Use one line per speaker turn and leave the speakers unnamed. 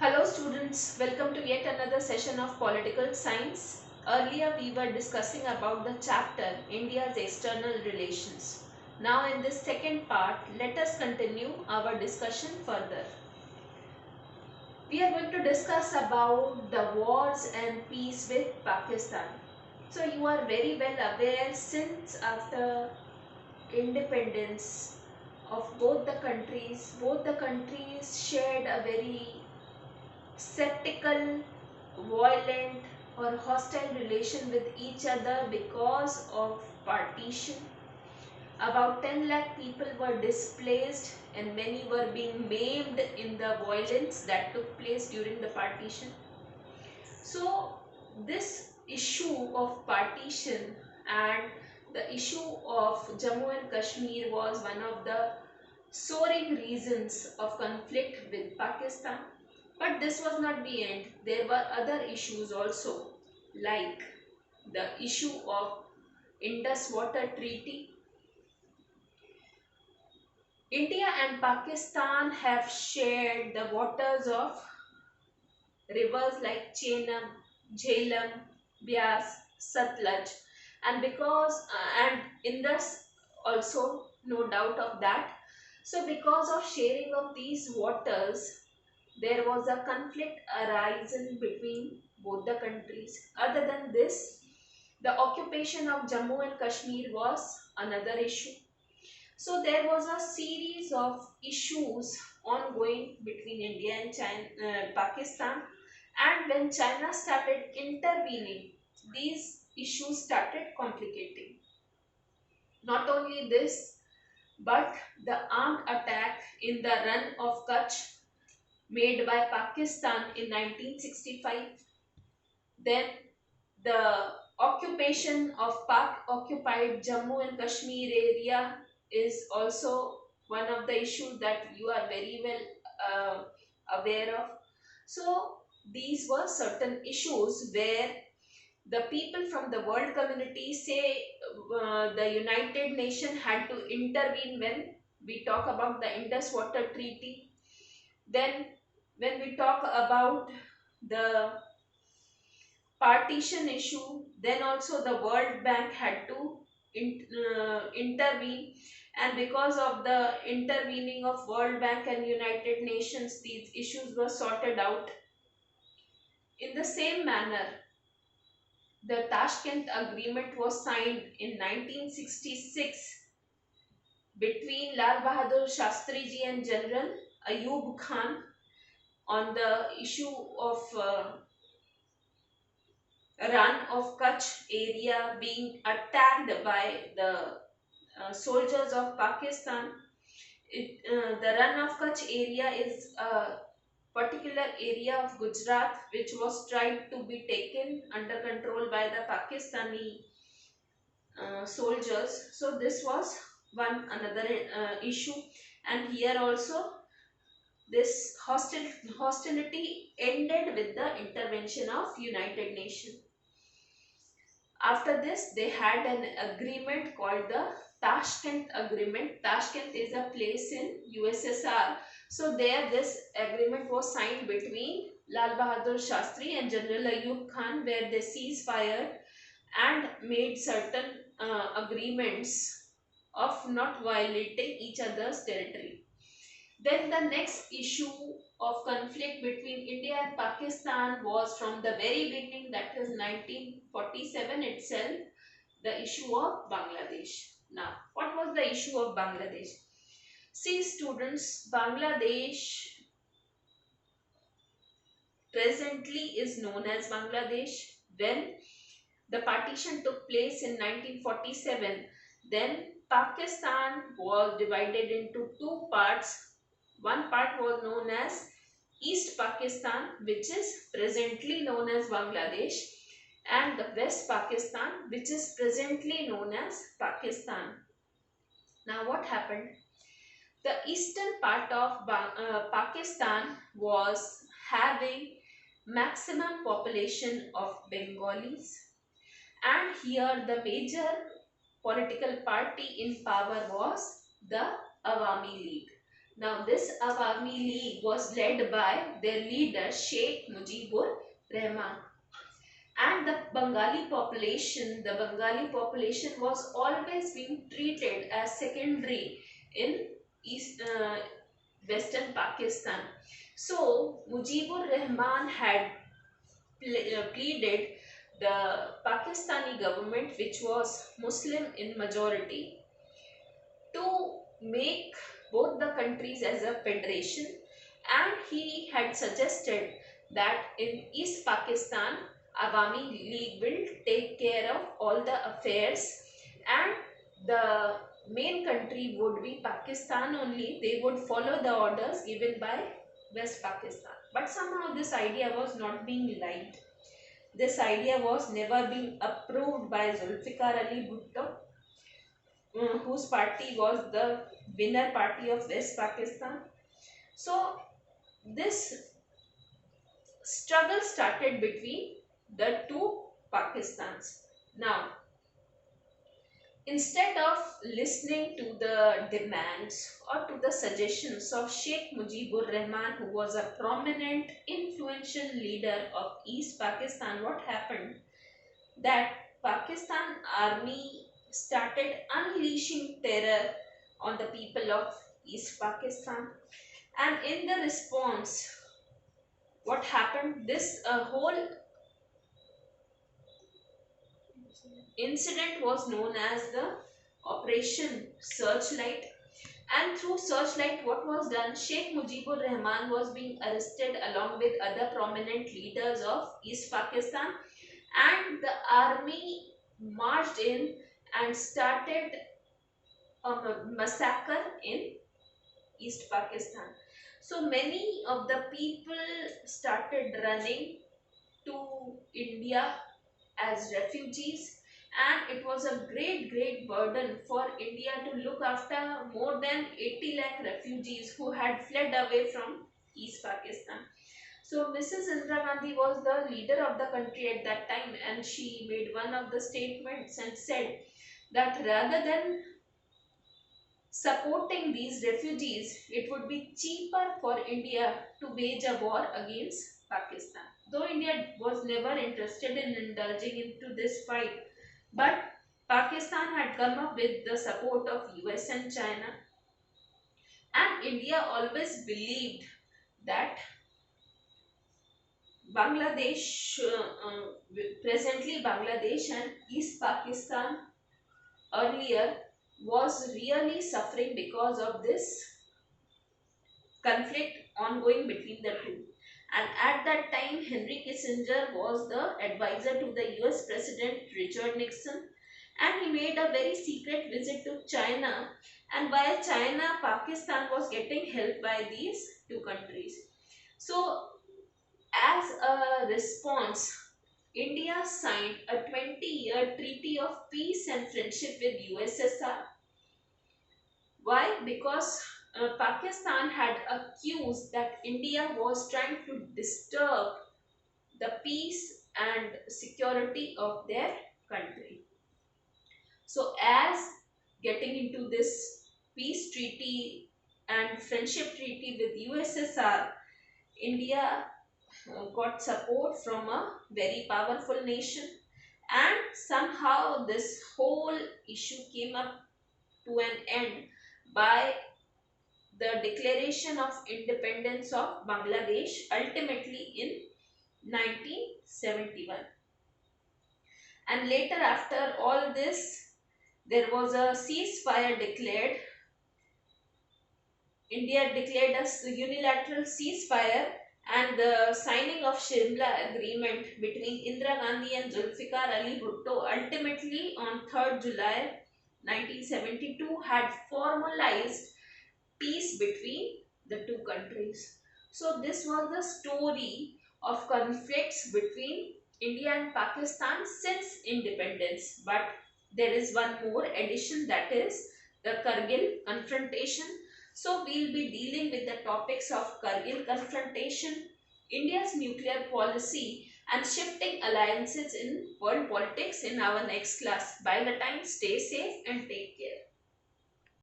Hello students, welcome to yet another session of political science. Earlier we were discussing about the chapter India's external relations. Now in this second part, let us continue our discussion further. We are going to discuss about the wars and peace with Pakistan. So you are very well aware since after independence of both the countries shared a very skeptical, violent or hostile relation with each other because of partition. About 10 lakh people were displaced and many were being maimed in the violence that took place during the partition. So this issue of partition and the issue of Jammu and Kashmir was one of the soaring reasons of conflict with Pakistan. But this was not the end. There were other issues also, like the issue of Indus Water Treaty. India and Pakistan have shared the waters of rivers like Chenab, Jhelum, Byas, Satluj, and Indus also, no doubt of that. So because of sharing of these waters, there was a conflict arising between both the countries. Other than this, the occupation of Jammu and Kashmir was another issue. So there was a series of issues ongoing between India and Pakistan, and when China started intervening, these issues started complicating. Not only this, but the armed attack in the Run of Kutch made by Pakistan in 1965. Then the occupation of Pak occupied Jammu and Kashmir area is also one of the issues that you are very well aware of. So these were certain issues where the people from the world community say the United Nations had to intervene when we talk about the Indus Water Treaty. Then when we talk about the partition issue, then also the World Bank had to intervene, and because of the intervening of World Bank and United Nations, these issues were sorted out. In the same manner, the Tashkent Agreement was signed in 1966 between Lal Bahadur Shastri ji and General Ayub Khan on the issue of Run of Kutch area being attacked by the soldiers of Pakistan. The Run of Kutch area is a particular area of Gujarat which was tried to be taken under control by the Pakistani soldiers. So this was one another issue, and here also this hostility ended with the intervention of United Nations. After this, they had an agreement called the Tashkent Agreement. Tashkent is a place in USSR. So there this agreement was signed between Lal Bahadur Shastri and General Ayub Khan, where they ceasefire and made certain agreements of not violating each other's territory. Then the next issue of conflict between India and Pakistan was from the very beginning, that is 1947 itself, the issue of Bangladesh. Now, what was the issue of Bangladesh? See students, Bangladesh presently is known as Bangladesh. When the partition took place in 1947, then Pakistan was divided into two parts. One part was known as East Pakistan, which is presently known as Bangladesh, and the West Pakistan, which is presently known as Pakistan. Now what happened? The eastern part of Pakistan was having maximum population of Bengalis, and here the major political party in power was the Awami League. Now, this Awami League was led by their leader Sheikh Mujibur Rahman. And the Bengali population was always being treated as secondary in East, Western Pakistan. So, Mujibur Rahman had pleaded the Pakistani government, which was Muslim in majority, to make both the countries as a federation, and he had suggested that in East Pakistan, Awami League will take care of all the affairs, and the main country would be Pakistan only. They would follow the orders given by West Pakistan. But somehow this idea was not being liked. This idea was never being approved by Zulfikar Ali Bhutto, whose party was the winner party of West Pakistan. So this struggle started between the two Pakistans. Now, instead of listening to the demands or to the suggestions of Sheikh Mujibur Rahman, who was a prominent, influential leader of East Pakistan, what happened? That Pakistan army started unleashing terror on the people of East Pakistan. And in the response, what happened? This whole incident was known as the Operation Searchlight. And through Searchlight, what was done? Sheikh Mujibur Rahman was being arrested along with other prominent leaders of East Pakistan, and the army marched in and started a massacre in East Pakistan. So many of the people started running to India as refugees, and it was a great burden for India to look after more than 80 lakh refugees who had fled away from East Pakistan. So Mrs. Indira Gandhi was the leader of the country at that time, and she made one of the statements and said that rather than supporting these refugees, it would be cheaper for India to wage a war against Pakistan. Though India was never interested in indulging into this fight, but Pakistan had come up with the support of US and China, and India always believed that Bangladesh, presently Bangladesh and East Pakistan earlier was really suffering because of this conflict ongoing between the two. And at that time, Henry Kissinger was the advisor to the US President Richard Nixon, and he made a very secret visit to China. And via China, Pakistan was getting help by these two countries. So, as a response, India signed a 20-year treaty of peace and friendship with USSR. Why? Because Pakistan had accused that India was trying to disturb the peace and security of their country. So, as getting into this peace treaty and friendship treaty with USSR, India got support from a very powerful nation, and somehow this whole issue came up to an end by the declaration of independence of Bangladesh, ultimately in 1971. And later, after all this, there was a ceasefire declared. India declared a unilateral ceasefire, and the signing of Shimla Agreement between Indira Gandhi and Zulfikar Ali Bhutto ultimately on 3rd July 1972 had formalized peace between the two countries. So this was the story of conflicts between India and Pakistan since independence. But there is one more addition, that is the Kargil confrontation. So we'll be dealing with the topics of Kargil confrontation, India's nuclear policy, and shifting alliances in world politics in our next class. By the time, stay safe and take care.